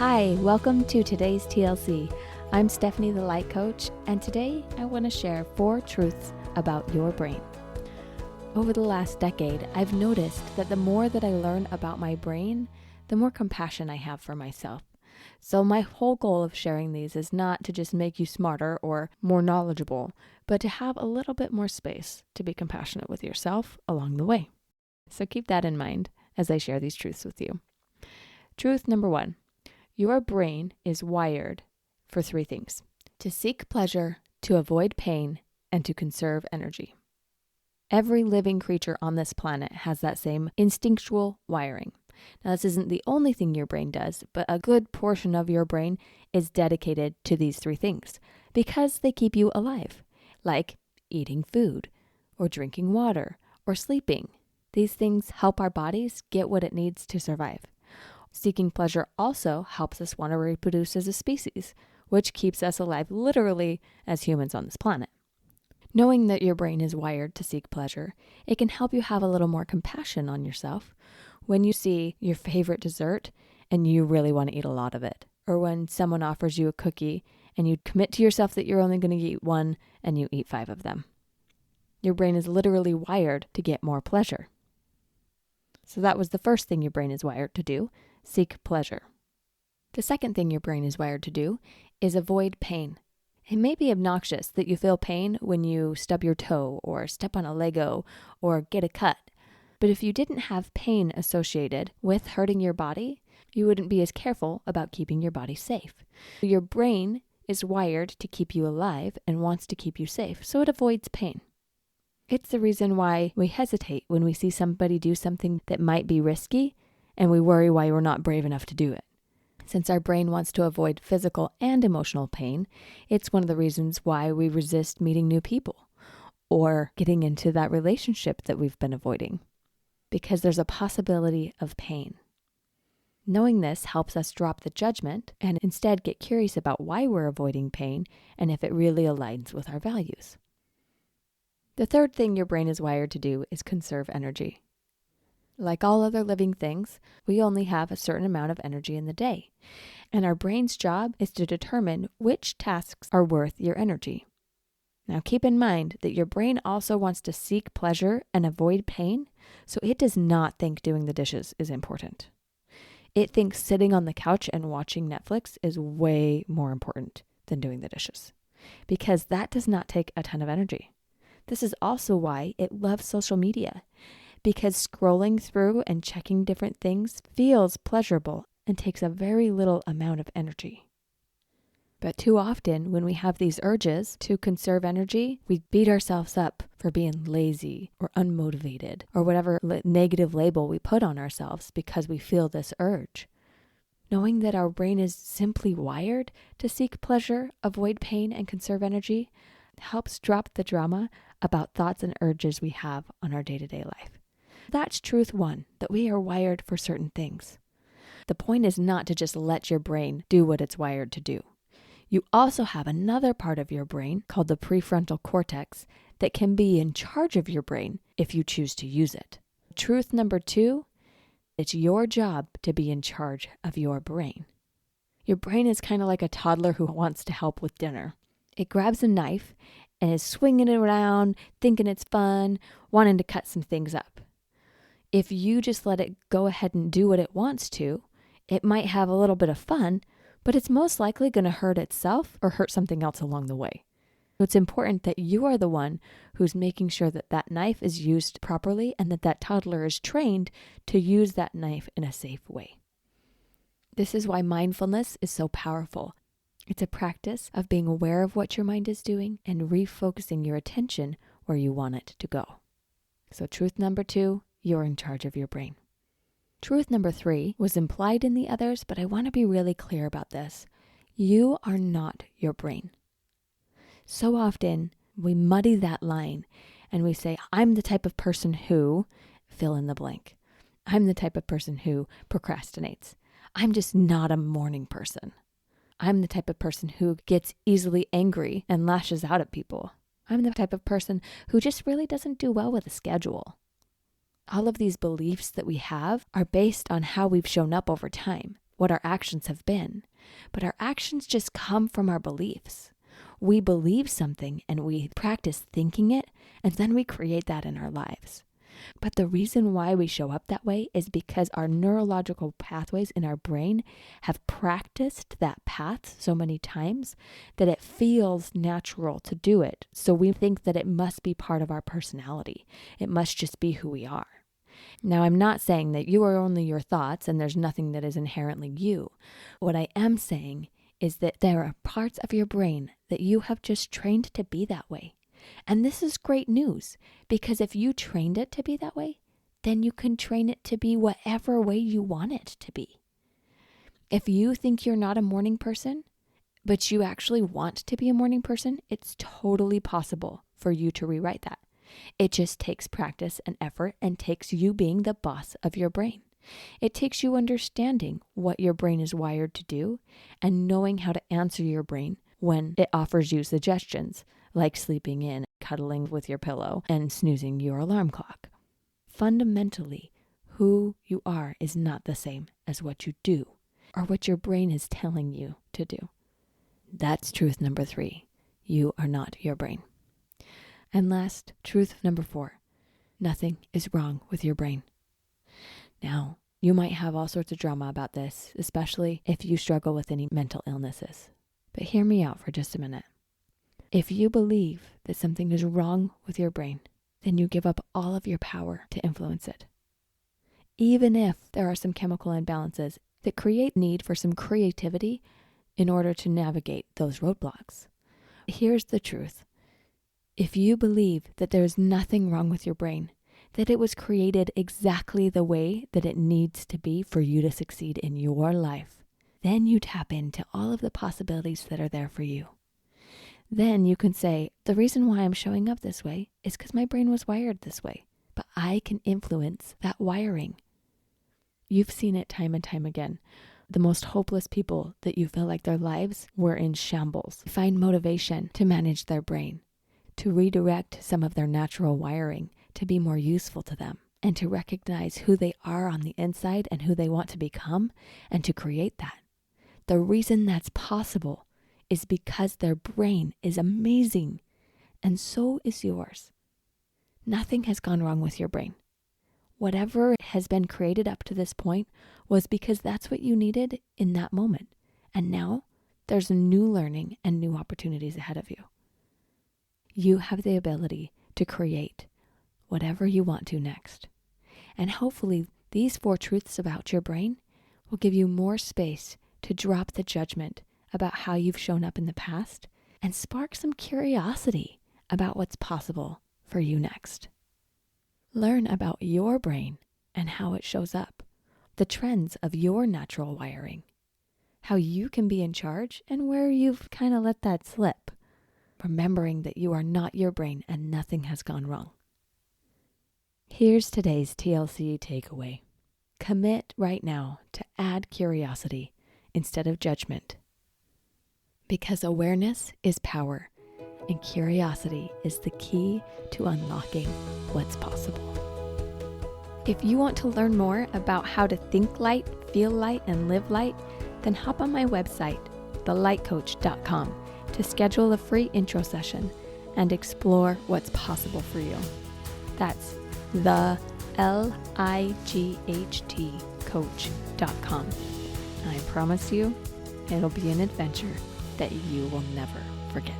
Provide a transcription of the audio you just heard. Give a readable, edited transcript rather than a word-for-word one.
Hi, welcome to today's TLC. I'm Stephanie, the Light Coach, and today I want to share 4 truths about your brain. Over the last decade, I've noticed that the more that I learn about my brain, the more compassion I have for myself. So my whole goal of sharing these is not to just make you smarter or more knowledgeable, but to have a little bit more space to be compassionate with yourself along the way. So keep that in mind as I share these truths with you. Truth number 1. Your brain is wired for 3 things: to seek pleasure, to avoid pain, and to conserve energy. Every living creature on this planet has that same instinctual wiring. Now, this isn't the only thing your brain does, but a good portion of your brain is dedicated to these 3 things because they keep you alive, like eating food, or drinking water, or sleeping. These things help our bodies get what it needs to survive. Seeking pleasure also helps us want to reproduce as a species, which keeps us alive literally as humans on this planet. Knowing that your brain is wired to seek pleasure, it can help you have a little more compassion on yourself when you see your favorite dessert and you really want to eat a lot of it, or when someone offers you a cookie and you commit to yourself that you're only going to eat 1 and you eat 5 of them. Your brain is literally wired to get more pleasure. So that was the first thing your brain is wired to do: seek pleasure. The second thing your brain is wired to do is avoid pain. It may be obnoxious that you feel pain when you stub your toe or step on a Lego or get a cut. But if you didn't have pain associated with hurting your body, you wouldn't be as careful about keeping your body safe. Your brain is wired to keep you alive and wants to keep you safe, so it avoids pain. It's the reason why we hesitate when we see somebody do something that might be risky, and we worry why we're not brave enough to do it. Since our brain wants to avoid physical and emotional pain, it's one of the reasons why we resist meeting new people or getting into that relationship that we've been avoiding, because there's a possibility of pain. Knowing this helps us drop the judgment and instead get curious about why we're avoiding pain and if it really aligns with our values. The third thing your brain is wired to do is conserve energy. Like all other living things, we only have a certain amount of energy in the day, and our brain's job is to determine which tasks are worth your energy. Now keep in mind that your brain also wants to seek pleasure and avoid pain, so it does not think doing the dishes is important. It thinks sitting on the couch and watching Netflix is way more important than doing the dishes, because that does not take a ton of energy. This is also why it loves social media, because scrolling through and checking different things feels pleasurable and takes a very little amount of energy. But too often, when we have these urges to conserve energy, we beat ourselves up for being lazy or unmotivated or whatever negative label we put on ourselves because we feel this urge. Knowing that our brain is simply wired to seek pleasure, avoid pain, and conserve energy helps drop the drama about thoughts and urges we have on our day-to-day life. That's truth 1, that we are wired for certain things. The point is not to just let your brain do what it's wired to do. You also have another part of your brain called the prefrontal cortex that can be in charge of your brain if you choose to use it. Truth number 2, it's your job to be in charge of your brain. Your brain is kind of like a toddler who wants to help with dinner. It grabs a knife and is swinging it around, thinking it's fun, wanting to cut some things up. If you just let it go ahead and do what it wants to, it might have a little bit of fun, but it's most likely going to hurt itself or hurt something else along the way. It's important that you are the one who's making sure that that knife is used properly and that that toddler is trained to use that knife in a safe way. This is why mindfulness is so powerful. It's a practice of being aware of what your mind is doing and refocusing your attention where you want it to go. So truth number 2, you're in charge of your brain. Truth number 3 was implied in the others, but I want to be really clear about this. You are not your brain. So often we muddy that line and we say, I'm the type of person who, fill in the blank. I'm the type of person who procrastinates. I'm just not a morning person. I'm the type of person who gets easily angry and lashes out at people. I'm the type of person who just really doesn't do well with a schedule. All of these beliefs that we have are based on how we've shown up over time. what our actions have been, but our actions just come from our beliefs. We believe something and we practice thinking it, and then we create that in our lives. But the reason why we show up that way is because our neurological pathways in our brain have practiced that path so many times that it feels natural to do it. So we think that it must be part of our personality. It must just be who we are. Now, I'm not saying that you are only your thoughts and there's nothing that is inherently you. What I am saying is that there are parts of your brain that you have just trained to be that way. And this is great news, because if you trained it to be that way, then you can train it to be whatever way you want it to be. If you think you're not a morning person, but you actually want to be a morning person, it's totally possible for you to rewrite that. It just takes practice and effort and takes you being the boss of your brain. It takes you understanding what your brain is wired to do and knowing how to answer your brain when it offers you suggestions, like sleeping in, cuddling with your pillow, and snoozing your alarm clock. Fundamentally, who you are is not the same as what you do or what your brain is telling you to do. That's truth number 3. You are not your brain. And last, truth number 4. Nothing is wrong with your brain. Now, you might have all sorts of drama about this, especially if you struggle with any mental illnesses. But hear me out for just a minute. If you believe that something is wrong with your brain, then you give up all of your power to influence it. Even if there are some chemical imbalances that create need for some creativity in order to navigate those roadblocks. Here's the truth. If you believe that there is nothing wrong with your brain, that it was created exactly the way that it needs to be for you to succeed in your life, then you tap into all of the possibilities that are there for you. Then you can say, the reason why I'm showing up this way is because my brain was wired this way, but I can influence that wiring. You've seen it time and time again. The most hopeless people that you feel like their lives were in shambles find motivation to manage their brain, to redirect some of their natural wiring to be more useful to them, and to recognize who they are on the inside and who they want to become, and to create that. The reason that's possible is because their brain is amazing, and so is yours. Nothing has gone wrong with your brain. Whatever has been created up to this point was because that's what you needed in that moment. And now there's new learning and new opportunities ahead of you. You have the ability to create whatever you want to next. And hopefully these 4 truths about your brain will give you more space to drop the judgment about how you've shown up in the past and spark some curiosity about what's possible for you next. Learn about your brain and how it shows up, the trends of your natural wiring, how you can be in charge and where you've kind of let that slip, remembering that you are not your brain and nothing has gone wrong. Here's today's TLC takeaway. Commit right now to add curiosity instead of judgment. Because awareness is power, and curiosity is the key to unlocking what's possible. If you want to learn more about how to think light, feel light, and live light, then hop on my website, thelightcoach.com, to schedule a free intro session and explore what's possible for you. That's the LIGHT coach.com. I promise you, it'll be an adventure that you will never forget.